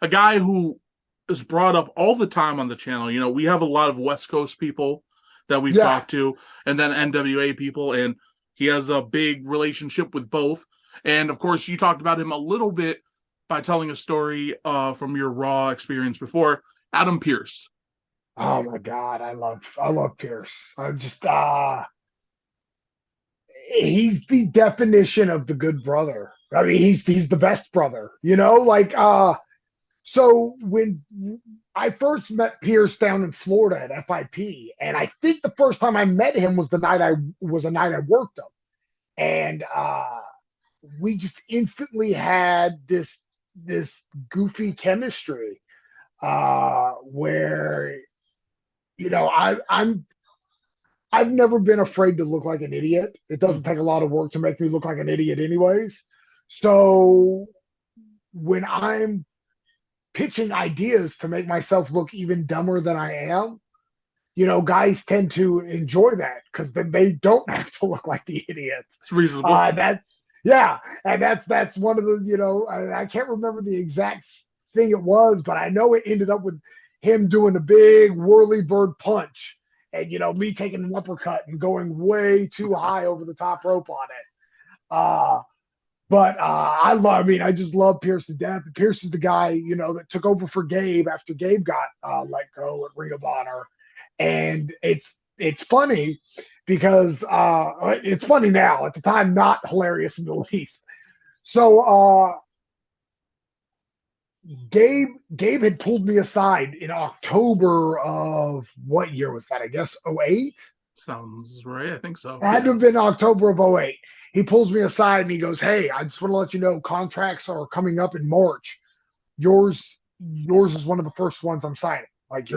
a guy who is brought up all the time on the channel. You know, we have a lot of West Coast people that we've Yeah. talked to, and then NWA people, and he has a big relationship with both. And of course, you talked about him a little bit by telling a story from your Raw experience before. Adam Pearce. Oh my God, I love Pierce. I just he's the definition of the good brother. I mean, he's the best brother, so when I first met Pierce down in Florida at FIP, and I think the first time I met him was a night I worked him. And we just instantly had this goofy chemistry where I've never been afraid to look like an idiot. It doesn't take a lot of work to make me look like an idiot, anyways. So when I'm pitching ideas to make myself look even dumber than I am, guys tend to enjoy that because then they don't have to look like the idiots. It's reasonable. That, yeah, and that's one of the, I can't remember the exact thing it was, but I know it ended up with him doing a big whirly bird punch, and me taking an uppercut and going way too high over the top rope on it. But I mean, I just love Pearce to death. Pearce is the guy, that took over for Gabe after Gabe got let go at Ring of Honor. And it's funny because it's funny now. At the time, not hilarious in the least. So Gabe had pulled me aside in October of what year was that? I guess '08. Sounds right. I think so. It had Yeah. to have been October of '08. He pulls me aside and he goes, "Hey, I just want to let you know contracts are coming up in March. Yours is one of the first ones I'm signing. Like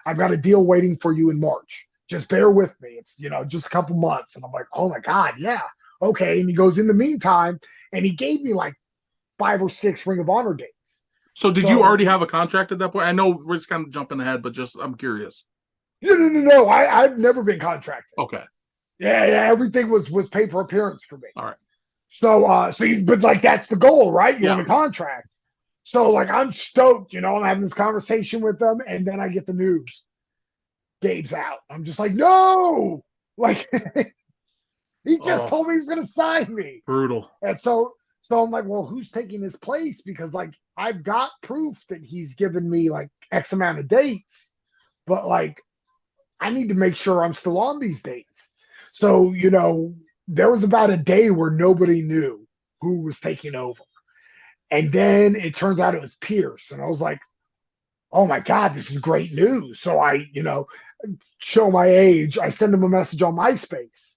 I've got a deal waiting for you in March. Just bear with me. It's, just a couple months." And I'm like, "Oh my God, yeah. Okay." And he goes, "In the meantime," and he gave me like 5 or 6 Ring of Honor dates. So did you So already have a contract at that point? I know we're just kind of jumping ahead, but just I'm curious. no. I've never been contracted. Okay. Yeah. Everything was pay per appearance for me. All right. But like that's the goal, right? You want Yeah. a contract. So like I'm stoked, I'm having this conversation with them, and then I get the news. Gabe's out. I'm just like, no, like he just Oh, told me he was gonna sign me. brutal. And so I'm like, well, who's taking his place? Because like I've got proof that he's given me like X amount of dates, but like I need to make sure I'm still on these dates. So, there was about a day where nobody knew who was taking over. And then it turns out it was Pearce. And I was like, oh my God, this is great news. So I, show my age. I send him a message on MySpace.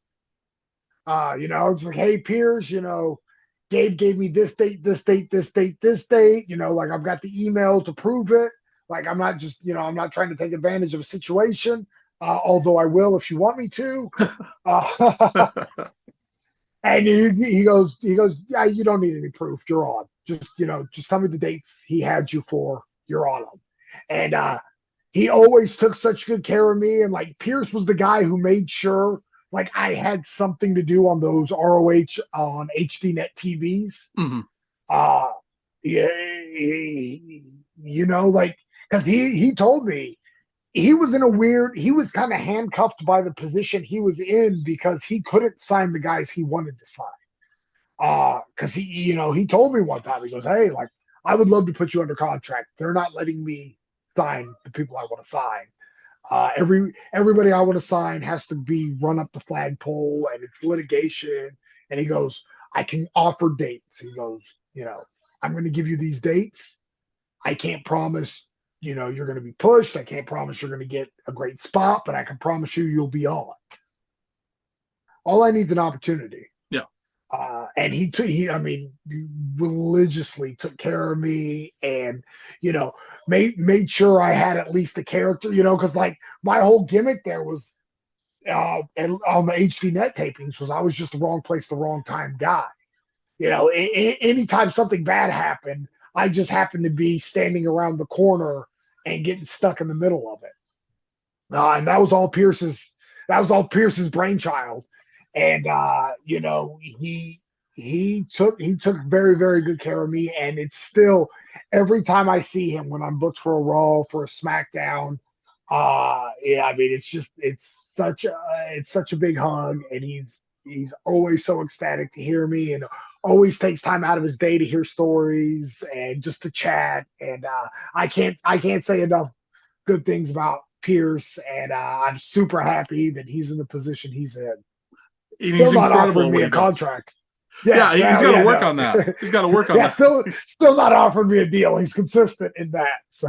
It's like, hey, Pearce, Gabe gave me this date, this date, this date, this date. Like I've got the email to prove it. Like I'm not just, I'm not trying to take advantage of a situation, although I will if you want me to. And he goes, yeah, you don't need any proof. You're on. Just tell me the dates he had you for. You're on them. And he always took such good care of me. And like Pearce was the guy who made sure like I had something to do on those ROH on HDNet TVs. Hmm. Uh, yeah, like because he told me he was kind of handcuffed by the position he was in because he couldn't sign the guys he wanted to sign. Because he told me one time, he goes, hey, like I would love to put you under contract. They're not letting me sign the people I want to sign. Everybody I want to sign has to be run up the flagpole and it's litigation. And he goes, I can offer dates. He goes, I'm going to give you these dates. I can't promise, you're going to be pushed. I can't promise you're going to get a great spot, but I can promise you'll be on. All I need is an opportunity. Yeah. And I mean, religiously took care of me and, made sure I had at least a character, because like my whole gimmick there was, and on the HDNet tapings was I was just the wrong place, the wrong time guy. Anytime something bad happened, I just happened to be standing around the corner and getting stuck in the middle of it. And that was all Pearce's brainchild. And, he took very, very good care of me, and it's still every time I see him when I'm booked for a Raw, for a SmackDown. Yeah, I mean, it's such a big hug, and he's always so ecstatic to hear me, and always takes time out of his day to hear stories and just to chat. And I can't say enough good things about Pearce, and I'm super happy that he's in the position he's in. And he's Still not incredible offering at me what a he does. contract. Yeah, Yes, he's well, got to yeah, work no. on that. He's got to work on Yeah, that. still not offering me a deal. He's consistent in that. So